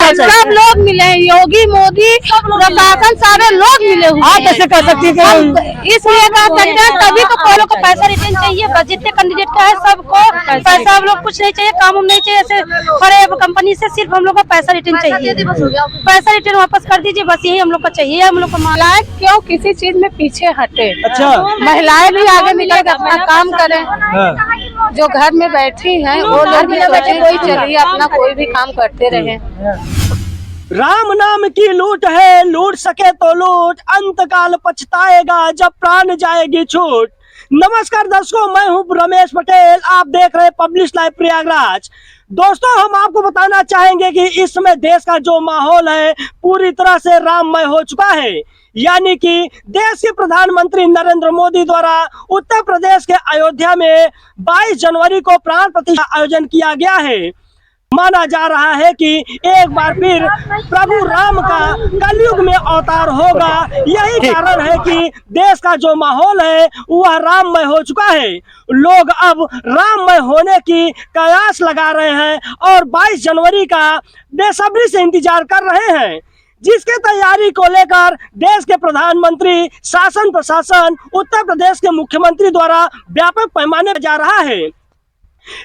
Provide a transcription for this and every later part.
मिलना चाहिए। सब लोग मिले हैं, योगी मोदी प्रशासन सारे लोग मिले हुए आप हैं। कैसे कह सकती है कि इसलिए कह सकते हैं तभी तो कोई लोग को पैसा रिटर्न चाहिए। बस जितने कैंडिडेट का है सबको पैसा, हम लोग कुछ नहीं चाहिए, काम नहीं चाहिए। ऐसे बड़े कंपनी से सिर्फ हम लोग को पैसा रिटर्न चाहिए, पैसा रिटर्न वापस कर दीजिए, बस यही हम लोग को चाहिए। हम लोग को महिलाएं क्यों किसी चीज में पीछे हटे? अच्छा। महिलाएं भी आगे निकल कर अपना काम करें। जो घर में बैठी हैं वो लोग भी सोचे कोई चलिए अपना कोई भी काम करते रहे। राम नाम की लूट है, लूट सके तो लूट, अंतकाल पछताएगा जब प्राण जाएगी छूट। नमस्कार दर्शकों, मैं हूं रमेश पटेल, आप देख रहे हैं पब्लिश लाइव प्रयागराज। दोस्तों, हम आपको बताना चाहेंगे कि इस समय देश का जो माहौल है पूरी तरह से राममय हो चुका है। यानी कि देश के प्रधानमंत्री नरेंद्र मोदी द्वारा उत्तर प्रदेश के अयोध्या में 22 जनवरी को प्राण प्रतिष्ठा आयोजन किया गया है। माना जा रहा है कि एक बार फिर प्रभु राम का कलयुग में अवतार होगा। यही कारण है कि देश का जो माहौल है वह राममय हो चुका है। लोग अब राममय होने की कयास लगा रहे हैं और 22 जनवरी का बेसब्री से इंतजार कर रहे हैं, जिसके तैयारी को लेकर देश के प्रधानमंत्री, शासन प्रशासन, उत्तर प्रदेश के मुख्यमंत्री द्वारा व्यापक पैमाने पर जा रहा है।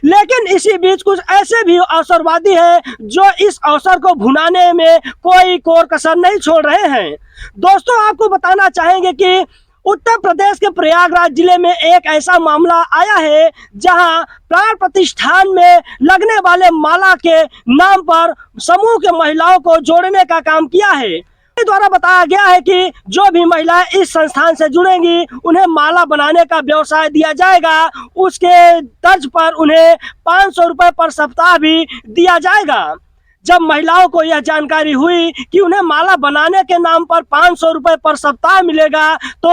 लेकिन इसी बीच कुछ ऐसे भी अवसरवादी हैं जो इस अवसर को भुनाने में कोई कोर कसर नहीं छोड़ रहे हैं। दोस्तों, आपको बताना चाहेंगे कि उत्तर प्रदेश के प्रयागराज जिले में एक ऐसा मामला आया है जहां प्राण प्रतिष्ठान में लगने वाले माला के नाम पर समूह के महिलाओं को जोड़ने का काम किया है। द्वारा बताया गया है कि जो भी महिलाएं इस संस्थान से जुड़ेंगी उन्हें माला बनाने का व्यवसाय दिया जाएगा। उसके तर्ज पर उन्हें 500 रुपए पर सप्ताह भी दिया जाएगा। जब महिलाओं को यह जानकारी हुई कि उन्हें माला बनाने के नाम पर 500 रुपए पर सप्ताह मिलेगा तो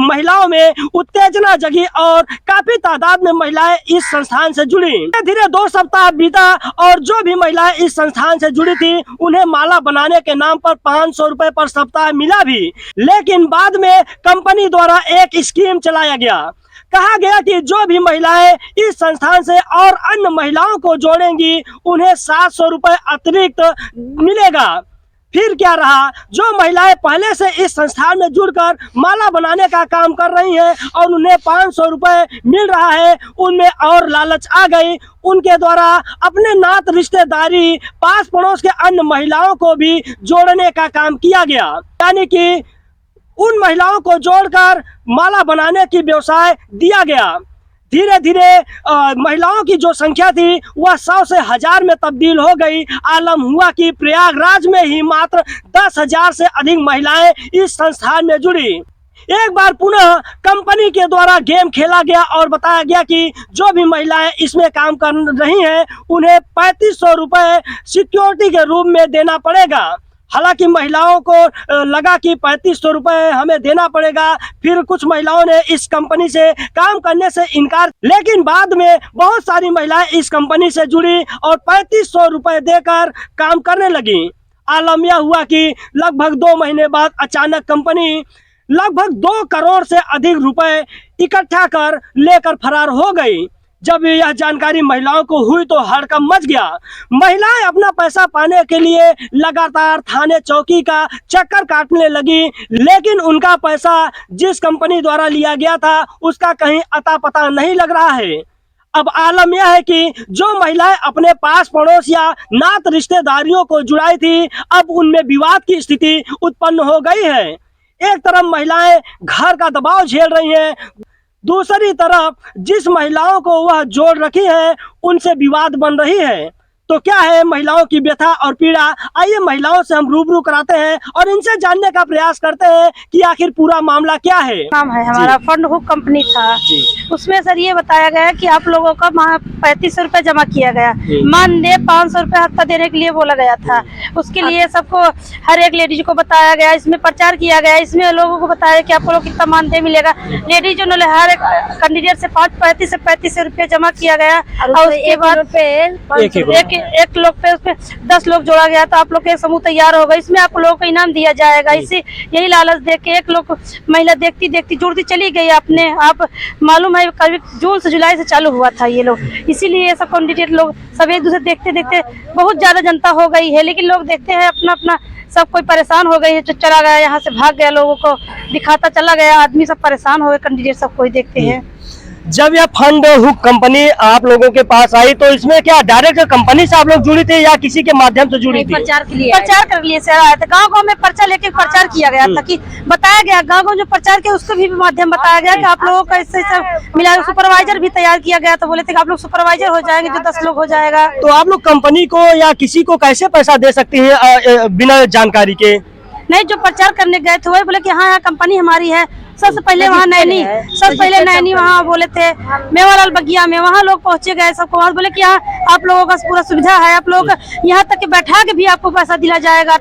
महिलाओं में उत्तेजना जगी और काफी तादाद में महिलाएं इस संस्थान से जुड़ी। धीरे धीरे 2 सप्ताह बीता और जो भी महिलाएं इस संस्थान से जुड़ी थी उन्हें माला बनाने के नाम पर 500 रुपए पर सप्ताह मिला भी। लेकिन बाद में कंपनी द्वारा एक स्कीम चलाया गया। कहा गया कि जो भी महिलाएं इस संस्थान से और अन्य महिलाओं को जोड़ेंगी उन्हें 700 रुपए अतिरिक्त मिलेगा। फिर क्या रहा, जो महिलाएं पहले से इस संस्थान में जुड़कर माला बनाने का काम कर रही हैं और उन्हें 500 रुपए मिल रहा है, उनमें और लालच आ गई। उनके द्वारा अपने नात रिश्तेदारी, पास पड़ोस के अन्य महिलाओं को भी जोड़ने का काम किया गया। यानी कि उन महिलाओं को जोड़कर माला बनाने की व्यवसाय दिया गया। धीरे धीरे महिलाओं की जो संख्या थी वह 100 से 1000 में तब्दील हो गई। आलम हुआ कि प्रयागराज में ही मात्र 10,000 से अधिक महिलाएं इस संस्थान में जुड़ी। एक बार पुनः कंपनी के द्वारा गेम खेला गया और बताया गया कि जो भी महिलाएं इसमें काम कर रही हैं उन्हें 3500 रुपए सिक्योरिटी के रूप में देना पड़ेगा। हालांकि महिलाओं को लगा कि 3500 रुपए हमें देना पड़ेगा। फिर कुछ महिलाओं ने इस कंपनी से काम करने से इनकार, लेकिन बाद में बहुत सारी महिलाएं इस कंपनी से जुड़ी और 3500 रुपए देकर काम करने लगी। आलम यह हुआ कि लगभग 2 महीने बाद अचानक कंपनी लगभग 2 करोड़ से अधिक रुपए इकट्ठा कर लेकर फरार हो गई। जब यह जानकारी महिलाओं को हुई तो हड़कंप मच गया। महिलाएं अपना पैसा पाने के लिए लगातार थाने चौकी का चक्कर काटने लगी, लेकिन उनका पैसा जिस कंपनी द्वारा लिया गया था उसका कहीं अता पता नहीं लग रहा है। अब आलम यह है कि जो महिलाएं अपने पास पड़ोस या नात रिश्तेदारियों को जुड़ाई थी, अब उनमें विवाद की स्थिति उत्पन्न हो गई है। एक तरफ महिलाएं घर का दबाव झेल रही हैं, दूसरी तरफ जिस महिलाओं को वह जोड़ रखी है उनसे विवाद बन रही है। तो क्या है महिलाओं की व्यथा और पीड़ा, आइए महिलाओं से हम रूबरू कराते हैं और इनसे जानने का प्रयास करते हैं कि आखिर पूरा मामला क्या है। नाम है हमारा फंड हुक कंपनी था। उसमें सर ये बताया गया कि आप लोगों का 3500 रुपए जमा किया गया, मानदेय 500 रुपए हफ्ता देने के लिए बोला गया था। उसके लिए सबको हर एक लेडीज को बताया गया, इसमें प्रचार किया गया, इसमें लोगों को बताया कि आप लोग कितना मानदेय मिलेगा। लेडीज ने हर एक कैंडिडेट से 35 से 35 रुपए जमा किया गया और उसके बाद एक लोग पे उसपे 10 लोग जोड़ा गया तो आप लोग का एक समूह तैयार होगा, इसमें आप लोगों को इनाम दिया जाएगा। इसी यही लालच देख के एक लोग महिला देखती देखती जुड़ती चली गई अपने आप। मालूम है कभी जून से जुलाई से चालू हुआ था ये लोग, इसीलिए ये सब कैंडिडेट लोग सब एक दूसरे देखते देखते बहुत ज्यादा जनता हो गई है। लेकिन लोग देखते हैं अपना अपना, सब कोई परेशान हो गई है, जो चला गया यहाँ से भाग गया, लोगों को दिखाता चला गया, आदमी सब परेशान हो गए, कैंडिडेट सब कोई देखते हैं। जब यह फंड हुक कंपनी आप लोगों के पास आई तो इसमें क्या डायरेक्ट कंपनी से आप लोग जुड़ी थे या किसी के माध्यम से जुड़ी थी? प्रचार कर लिए से आया था, गांव गांव में पर्चा लेके प्रचार किया गया था कि बताया गया, गांव गांव जो प्रचार किया उसको भी माध्यम बताया गया कि आप लोगों का इससे सब मिला। सुपरवाइजर भी तैयार किया गया, तो बोले थे कि आप लोग सुपरवाइजर हो जाएंगे, जो 10 लोग हो जाएगा। तो आप लोग कंपनी को या किसी को कैसे पैसा दे सकती हैं बिना जानकारी के? नहीं, जो प्रचार करने गए थे वही बोले कि हाँ यहाँ कंपनी हमारी है। सबसे पहले वहाँ नैनी वहाँ बोले थे मेवालाल बगिया में, वहाँ लोग पहुँचे गए सबको, वहाँ बोले कि यहाँ आप लोगों का पूरा सुविधा है, आप लोग यहाँ तक के बैठा के भी आपको पैसा दिया जाएगा।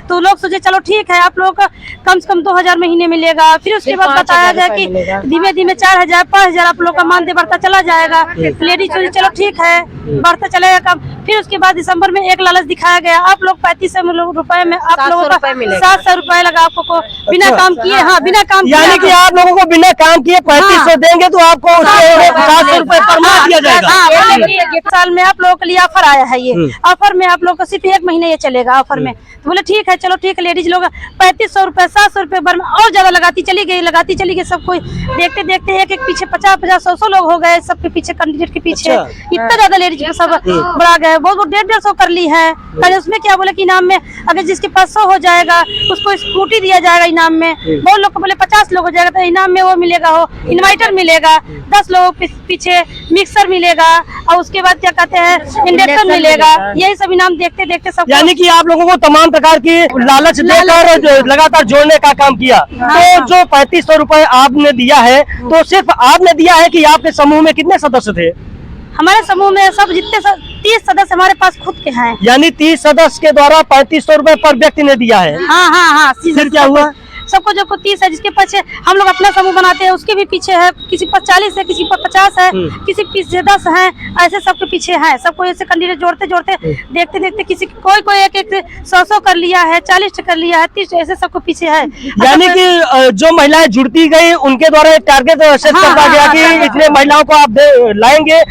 तो लोग सोचे चलो ठीक है, आप लोग का कम से कम 2000 महीने मिलेगा। फिर उसके बाद बताया गया कि धीमे धीमे 4000 5000 आप लोग का मानदेय बढ़ता चला जाएगा। लेडीज सोचे चलो ठीक है, बढ़ता चलेगा कम। फिर उसके बाद दिसंबर में एक लालच दिखाया गया, आप लोग 3500 रुपए में आप लोगों का 700 रुपए लगा आपको बिना काम किए। हाँ, बिना काम यानी कि आप लोगों को बिना काम किए 3500 देंगे तो आपको 700 रुपए पर माह दिया जाएगा। साल में आप लोगों के लिए ऑफर आया है, ये ऑफर में आप लोग को सिर्फ 1 महीने ये चलेगा ऑफर में। तो बोले ठीक है, चलो ठीक है। लेडीज लोग 3500 रुपए 700 रुपए भर में और ज्यादा लगाती चली गई। सब कोई देखते देखते एक पीछे 50 100 लोग हो गए, सबके पीछे कैंडिडेट के पीछे। इतना ज्यादा लेडीज सब बढ़ा गए, बहुत 150 कर ली है। उसमें क्या बोले कि इनाम में अगर जिसके पास 100 हो जाएगा उसको स्कूटी दिया जाएगा इनाम में। बहुत लोग को बोले 50 लोग हो जाएगा तो इनाम में वो मिलेगा, हो इन्वर्टर मिलेगा, 10 लोगों पीछे मिक्सर मिलेगा, और उसके बाद क्या कहते हैं इंडक्शन मिलेगा। यही सब इनाम देखते देखते सब। यानी कि आप लोगों को तमाम प्रकार की लालच देकर लगातार जोड़ने का काम किया। तो जो 3500 रुपए आपने दिया है तो सिर्फ आपने दिया है कि आपके समूह में कितने सदस्य थे? हमारे समूह में सब जितने 30 सदस्य हमारे पास खुद के हैं। यानी 30 सदस्य के द्वारा 3500 रुपए पर व्यक्ति ने दिया है। हाँ। फिर क्या हुआ? सबको जो 30 है, जिसके पीछे हम लोग अपना समूह बनाते हैं उसके भी पीछे है, किसी पर 40 है, किसी पर 50 है, किसी पीछे 10 है, ऐसे सबके पीछे है। सबको ऐसे कैंडिडेट जोड़ते देखते देखते किसी कोई एक 100 कर लिया है, 40 कर लिया है, 30 ऐसे सबको पीछे है। यानी कि जो महिलाएं जुड़ती गई उनके द्वारा एक टारगेट सेट करता गया कि इतने महिलाओं को आप लाएंगे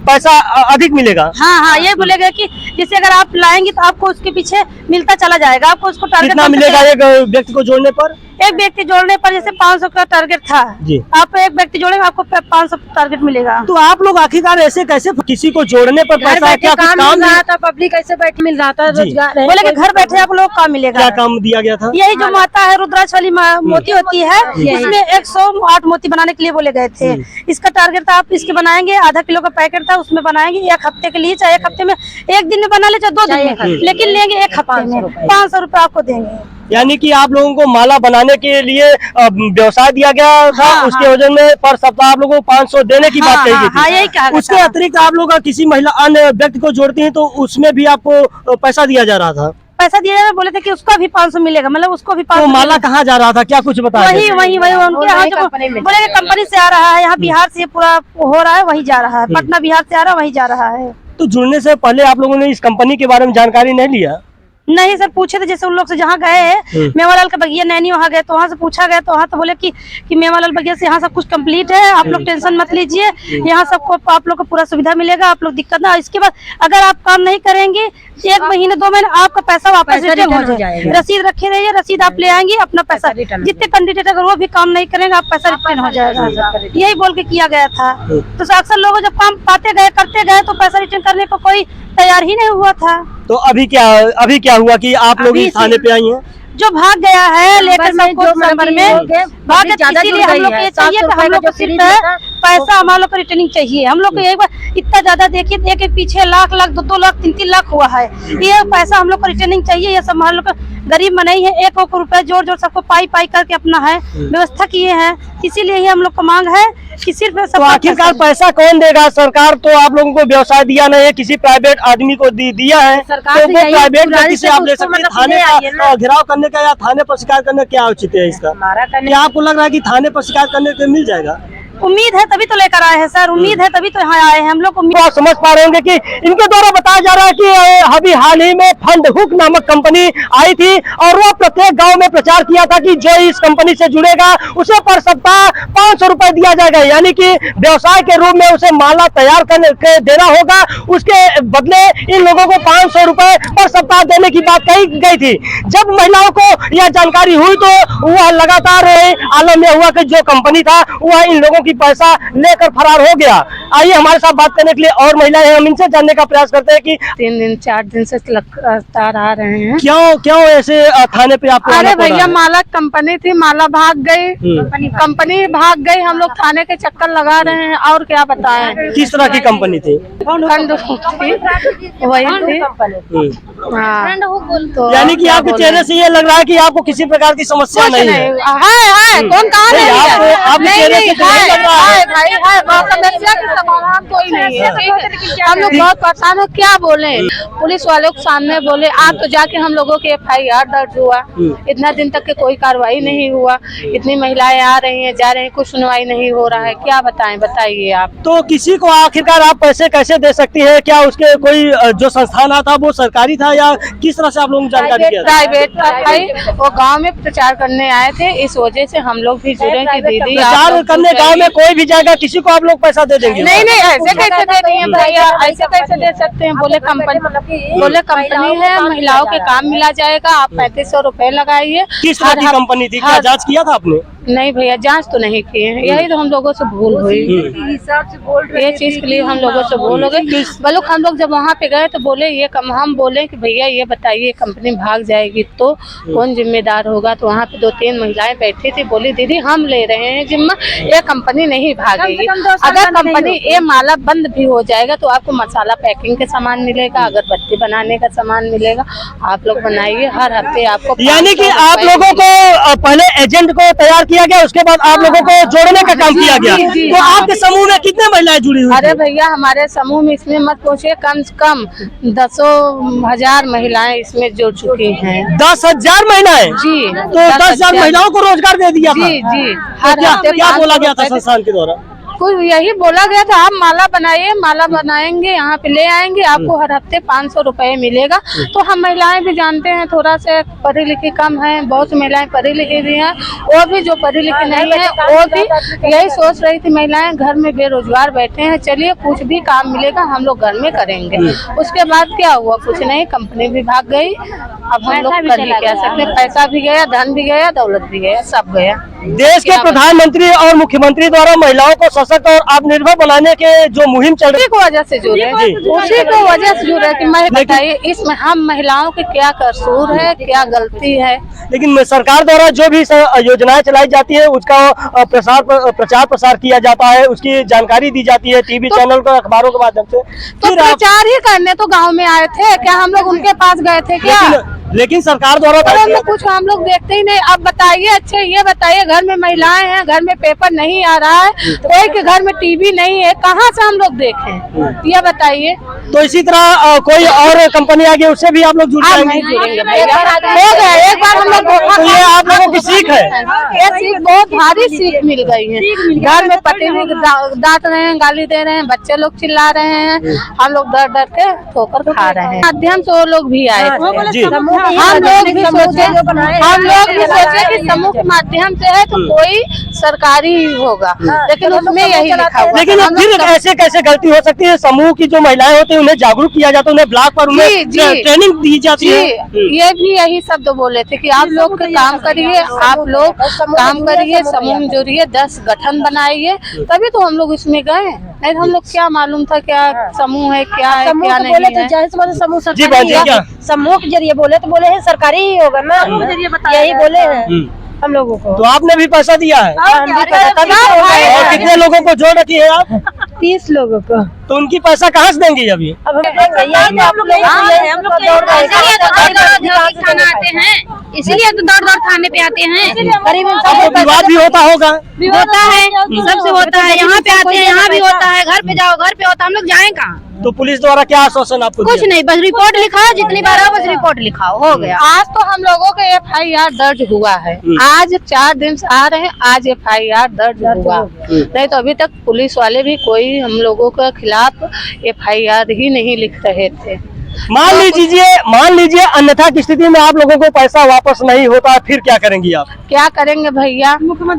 पैसा अधिक मिलेगा। हाँ, ये बोलेगा कि जैसे अगर आप लाएंगे तो आपको उसके पीछे मिलता चला जाएगा। आपको उसको टारगेट कितना मिलेगा एक व्यक्ति को जोड़ने पर? एक व्यक्ति जोड़ने पर जैसे 500 का टारगेट था जी, आप एक व्यक्ति जोड़ेंगे आपको 500 टारगेट मिलेगा। तो आप लोग आखिरकार ऐसे कैसे किसी को जोड़ने पर पैसा क्या कुछ काम रहा था, पब्लिक ऐसे बैठ मिल रहा था, रोजगार बोले कि घर बैठे आप लोग काम मिलेगा। क्या काम दिया गया था? यही जो माता है रुद्राक्ष वाली मोती होती है, इसमें 108 मोती बनाने के लिए बोले गए थे। इसका टारगेट था आप इसके बनाएंगे, आधा किलो का पैकेट था उसमें बनाएंगे 1 हफ्ते के लिए, चाहे 1 हफ्ते में 1 दिन में बना ले चाहे 2 दिन में, लेकिन लेंगे 1 हफ्ते में 500 रुपए आपको देंगे। यानी कि आप लोगों को माला बनाने के लिए व्यवसाय दिया गया था। उसके वजह में पर सप्ताह आप लोगों को 500 देने की बात कही गई थी। यही कहा। उसके अतिरिक्त आप लोग किसी महिला अन्य व्यक्ति को जोड़ती हैं तो उसमें भी आपको पैसा दिया जा रहा था? पैसा दिया जाए, बोले थे कि उसका भी 500 मिलेगा, मतलब उसको भी 500। तो माला कहाँ जा रहा था, क्या कुछ बताया? वही उनके यहाँ जो बोले कंपनी से आ रहा है, यहाँ बिहार से पूरा हो रहा है, वही जा रहा है, पटना बिहार से आ रहा है, वही जा रहा है। तो जुड़ने से पहले आप लोगों ने इस कंपनी के बारे में जानकारी नहीं लिया? नहीं सर, पूछे थे जैसे उन लोग से जहाँ गए मेवालाल का बगिया नैनी वहाँ गए तो वहाँ से पूछा गया, तो वहाँ तो बोले कि मेवालाल बगिया से यहाँ सब कुछ कंप्लीट है, आप लोग टेंशन मत लीजिए, यहाँ सबको आप लोग को पूरा सुविधा मिलेगा, आप लोग दिक्कत ना। इसके बाद अगर आप काम नहीं करेंगे 1 महीने 2 महीने आपका पैसा वापस रिटर्न हो जाएगा। रसीद रखे रहिए, रसीद आप ले आएंगे, अपना पैसा जितने कैंडिडेट अगर वो भी काम नहीं करेंगे आप पैसा रिटर्न हो जाएगा। यही बोल के किया गया था। तो अक्सर लोग जब काम पाते गए करते गए तो पैसा रिटर्न करने को कोई तैयार ही नहीं हुआ था। तो अभी क्या हुआ कि आप लोग इस थाने पे आई हैं? जो भाग गया है लेकर सबको नंबर में भाग, इसीलिए हम लोग ये चाहिए कि हम लोग को सिर्फ पैसा हमारे लोग को रिटर्निंग चाहिए। हम लोग को एक बार इतना ज्यादा देखिए, एक पीछे लाख 2 लाख 3 लाख हुआ है, ये पैसा हम लोग को रिटर्निंग चाहिए। ये सब हमारे लोग गरीब मनाई है, 1 रुपए जोड़ सबको पाई करके अपना है व्यवस्था किए हैं, इसीलिए ही हम लोग को मांग है कि सिर्फ। तो आखिरकार पैसा कौन देगा? सरकार तो आप लोगों को व्यवसाय दिया नहीं है, किसी प्राइवेट आदमी को दिया है, तो वो प्राइवेट व्यक्ति से आप ले सकते हैं। थाने का घेराव करने का या थाने पर शिकायत करने क्या औचित्य है इसका? क्या आपको लग रहा है कि थाने पर शिकायत करने से मिल जाएगा? उम्मीद है तभी तो लेकर आए हैं सर, उम्मीद है तभी तो यहाँ आए हैं हम लोग। तो आप समझ पा रहे होंगे कि इनके द्वारा बताया जा रहा है कि अभी हाल ही में फंड हुक नामक कंपनी आई थी और वो प्रत्येक गांव में प्रचार किया था कि जो इस कंपनी से जुड़ेगा उसे पर सप्ताह 500 रुपए दिया जाएगा, यानी कि व्यवसाय के रूप में उसे माला तैयार करके देना होगा, उसके बदले इन लोगों को 500 रुपए पर सप्ताह देने की बात कही गई थी। जब महिलाओं को यह जानकारी हुई तो वह लगातार आलम में हुआ कि जो कंपनी था वह इन लोगों की पैसा लेकर फरार हो गया। आइए हमारे साथ बात करने के लिए और महिलाएं हैं, हम इनसे जानने का प्रयास करते हैं कि 3 दिन 4 दिन से लगातार आ रहे हैं। क्यों ऐसे थाने पे आपको? अरे भैया माला कंपनी थी, माला भाग गई, कंपनी भाग गई, हम लोग थाने के चक्कर लगा रहे हैं और क्या बताएं। किस तरह की कंपनी थी? फंड थी, वही थी। हाँ, तो यानी कि आपके चेहरे से ये लग रहा है कि आपको किसी प्रकार की समस्या नहीं है। कौन कहा नहीं है? आपके चेहरे से तो नहीं लग रहा है। भाई है, समस्या की समाधान कोई नहीं है। हम लोग बहुत परेशान है, क्या बोले, पुलिस वालों के सामने बोले, आज तो जाके हम लोगों के FIR दर्ज हुआ, इतना दिन तक के कोई कार्रवाई नहीं हुआ, इतनी महिलाएं आ रही हैं जा रही हैं, कुछ सुनवाई नहीं हो रहा है, क्या बताएं, बताइए आप। तो किसी को आखिरकार आप पैसे कैसे दे सकती है? क्या उसके कोई जो संस्थान था वो सरकारी था या किस तरह से आप लोगों को जानकारी दिया? प्राइवेट था भाई, वो गांव में प्रचार करने आए थे, इस वजह से हम लोग भी जुड़े कि दीदी प्रचार करने गांव में कोई भी जाएगा, किसी को आप लोग पैसा दे देंगे? नहीं ऐसे कैसे दे रही है भैया, ऐसे कैसे दे सकते हैं? बोले कंपनी है, महिलाओं के काम मिला जाएगा, आप 3500 रुपए लगाइए। किस तरह की कंपनी थी, क्या जाँच किया था आपने? नहीं भैया, जांच तो नहीं किए हैं, यही तो हम लोगों से भूल हुई, ये चीज के लिए हम लोगों से भूल हो गई। बल्कि हम लोग जब वहाँ पे गए तो बोले ये हम बोले कि भैया ये बताइए कंपनी भाग जाएगी तो कौन जिम्मेदार होगा? तो वहाँ पे 2-3 महिलाएं बैठी थी, बोली दीदी हम ले रहे हैं जिम्मा, ये कंपनी नहीं भागेगी। अगर कंपनी ये माला बंद भी हो जाएगा तो आपको मसाला पैकिंग के सामान मिलेगा, अगरबत्ती बनाने का सामान मिलेगा, आप लोग बनाइए, हर हफ्ते आपको। यानी कि आप लोगों को पहले एजेंट को तैयार किया गया, उसके बाद आप लोगों को जोड़ने का काम किया गया। तो आपके समूह में कितने महिलाएं जुड़ी हुई? अरे भैया हमारे समूह में इसमें मत पूछिए, कम से कम 10,000 महिलाएं इसमें जुड़ चुकी हैं। 10,000 महिलाएं? जी। तो 10,000 महिलाओं को रोजगार दे दिया था? जी। क्या बोला गया था संस्थान के द्वारा? कुछ यही बोला गया था, आप माला बनाइए, माला बनाएंगे, यहाँ पे ले आएंगे, आपको हर हफ्ते 500 रुपए मिलेगा। तो हम महिलाएं भी जानते हैं, थोड़ा से पढ़ी लिखी कम है, बहुत सी महिलाएं पढ़ी लिखी भी हैं, वो भी जो पढ़ी लिखी नहीं है वो भी यही सोच रही थी, महिलाएं घर में बेरोजगार बैठे हैं, चलिए कुछ भी काम मिलेगा हम लोग घर में करेंगे। उसके बाद क्या हुआ? कुछ नहीं, कंपनी भी भाग गई। अब हम लोग कर ही क्या सकते, पैसा भी गया, धन भी गया, दौलत भी गया, सब गया। देश के प्रधानमंत्री और मुख्यमंत्री द्वारा महिलाओं को सशक्त और आत्मनिर्भर बनाने के जो मुहिम चल रही है, उसी को वजह से जुड़े, उसी को वजह से जुड़े कि मैं बताइए इसमें हम महिलाओं के क्या कसूर है, क्या गलती है। लेकिन सरकार द्वारा जो भी योजनाएं चलाई जाती है उसका प्रचार प्रसार किया जाता है, उसकी जानकारी दी जाती है टीवी चैनल को, अखबारों के माध्यम से। तो प्रचार ही करने तो गाँव में आए थे, क्या हम लोग उनके पास गए थे क्या? लेकिन सरकार द्वारा कुछ हम लोग देखते ही नहीं। अब बताइए, अच्छे ये बताइए, घर में महिलाएं हैं, घर में पेपर नहीं आ रहा है, कोई के घर में टीवी नहीं है, कहाँ से हम लोग देखें, ये बताइए। तो इसी तरह कोई और कंपनी आ गई, उससे भी आप लोग जुड़ जाएंगे? हो गया एक बार हम लोग। तो ये आप लोगों की सीख है? ये सीख बहुत भारी सीख मिल गई है। घर में पति भी डांट रहे हैं, गाली दे रहे हैं, बच्चे लोग चिल्ला रहे हैं, हम लोग डर डर के ठोकर खा रहे हैं। माध्यम से वो लोग भी आए थे, हम लोग भी सोचे कि समूह के माध्यम से है तो कोई सरकारी ही होगा, लेकिन उसमें यही लिखा हुआ। लेकिन फिर ऐसे कैसे गलती हो सकती है? समूह की जो महिलाएं होती है उन्हें जागरूक किया जाता है, उन्हें ब्लॉक पर उन्हें ट्रेनिंग दी जाती है। ये भी यही शब्द बोले थे कि आप लोग काम करिए, आप लोग काम करिए, समूह में जुड़िए, 10 गठन बनाइए, तभी तो हम लोग इसमें गए। नहीं तो हम लोग क्या मालूम था क्या समूह है, क्या है, क्या नहीं है। समूह के जरिए बोले तो बोले हैं सरकारी ही होगा ना, यही बोले हैं हम लोगों को। तो आपने भी पैसा दिया है? और कितने लोगों को जोड़ रखी है आप? 30 लोगों को। तो उनकी पैसा कहाँ से देंगी अभी? अब हम इसीलिए तो दौड़ दौड़ थाने पे आते हैं। विवाद भी होता होगा? होता है, सबसे होता है, यहाँ पे आते हैं, यहाँ भी होता है, घर पे जाओ, घर पे होता है, हम लोग जाएं कहाँ? तो पुलिस द्वारा क्या आश्वासन आपको कुछ दिया? नहीं, बस रिपोर्ट लिखाओ, जितनी बार आओ बस रिपोर्ट लिखाओ, हो गया। आज तो हम लोगों का FIR दर्ज हुआ है। आज 4 दिन से आ रहे हैं, आज FIR दर्ज हुआ। नहीं तो अभी तक पुलिस वाले भी कोई हम लोगों के खिलाफ FIR ही नहीं लिख रहे थे। मान लीजिए अन्यथा की स्थिति में आप लोगों को पैसा वापस नहीं होता, फिर क्या करेंगी आप? क्या करेंगे भैया,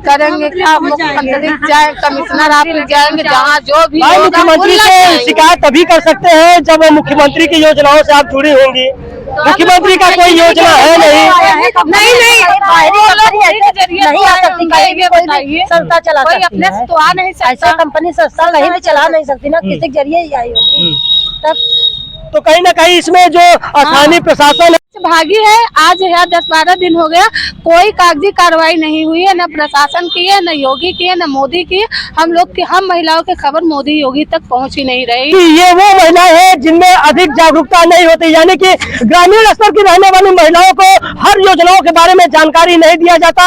करेंगे क्या? मुख्यमंत्री जाए, कमिश्नर ऑफिस जाएंगे, जहाँ जो भी भाई, होगा, मुख्यमंत्री बोलना से चाहिए। शिकायत तभी कर सकते हैं जब मुख्यमंत्री की योजनाओं से आप जुड़ी होंगी। मुख्यमंत्री का कोई योजना है नहीं। नहीं नहीं आ सकती, कहीं भी कोई भी संस्था चला कोई सकती अपने है। से तो आ नहीं ऐसा सकता। कंपनी संस्था नहीं भी चला नहीं सकती ना, किसी के जरिए ही आई होगी। तब तो कहीं ना कहीं इसमें जो स्थानीय प्रशासन भागी है। आज है 10-12 दिन हो गया, कोई कागजी कार्रवाई नहीं हुई है, न प्रशासन की है, न योगी की है, न मोदी की। हम महिलाओं की खबर मोदी योगी तक पहुंच ही नहीं रही। कि ये वो महिलाएं हैं जिनमें अधिक जागरूकता नहीं होती, यानी कि ग्रामीण स्तर की रहने वाली महिलाओं को हर योजनाओं के बारे में जानकारी नहीं दिया जाता।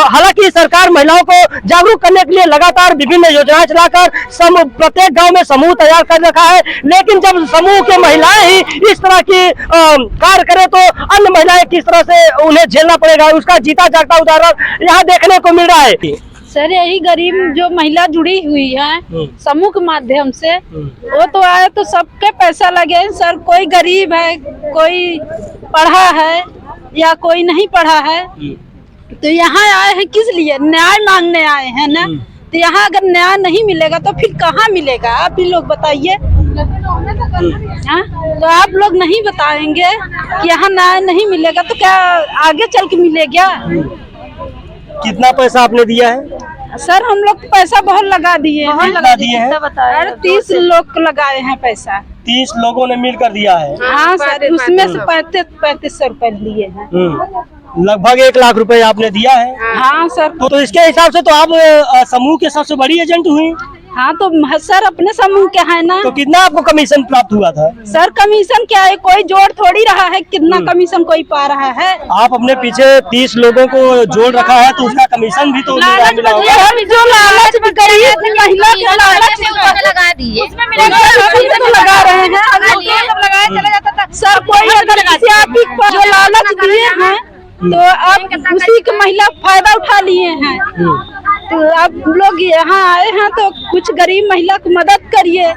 हालांकि सरकार महिलाओं को जागरूक करने के लिए लगातार विभिन्न योजनाएं चलाकर प्रत्येक गांव में समूह तैयार कर रखा है, लेकिन जब समूह के महिलाएं ही इस तरह की कार्य करें तो अन्य महिलाएं किस तरह से उन्हें झेलना पड़ेगा, उसका जीता जागता उदाहरण यहाँ देखने को मिल रहा है। सर यही गरीब जो महिला जुड़ी हुई है समूह के माध्यम से, वो तो आए तो सबके पैसा लगे। सर कोई गरीब है, कोई पढ़ा है या कोई नहीं पढ़ा है, तो यहाँ आए हैं किस लिए? न्याय मांगने आए हैं ना। तो यहाँ अगर न्याय नहीं मिलेगा तो फिर कहाँ मिलेगा? आप ही लोग बताइए। हाँ? तो आप लोग नहीं बताएंगे कि यहाँ न्याय नहीं मिलेगा तो क्या आगे चल के मिलेगा? कितना पैसा आपने दिया है? सर हम लोग पैसा बहुत लगा दिए हैं। कितना दिए हैं? अरे 30 लोग को लगाए हैं पैसा। 30 लोगों ने मिलकर दिया है। हाँ सर, उसमें से 3500 रुपए लिए हैं। लगभग 1 लाख रुपए आपने दिया है। हाँ सर। तो इसके हिसाब से तो आप समूह के सबसे बड़ी एजेंट हुई। हाँ तो सर अपने समूह के है ना। तो कितना आपको कमीशन प्राप्त हुआ था? सर कमीशन क्या है, कोई जोड़ थोड़ी रहा है, कितना कमीशन कोई पा रहा है। आप अपने पीछे 30 लोगों को जोड़ रखा है तो उसका कमीशन भी तो मिला होगा। जो लालच गरीब महिला के लालच लगा दिए, तो लगा रहे हैं। सर कोई अगर किसी आप जो लालच दिए हैं तो आप उसी के महिला फायदा उठा लिए हैं। तो आप लोग यहाँ आए हैं तो कुछ गरीब महिला की मदद करिए।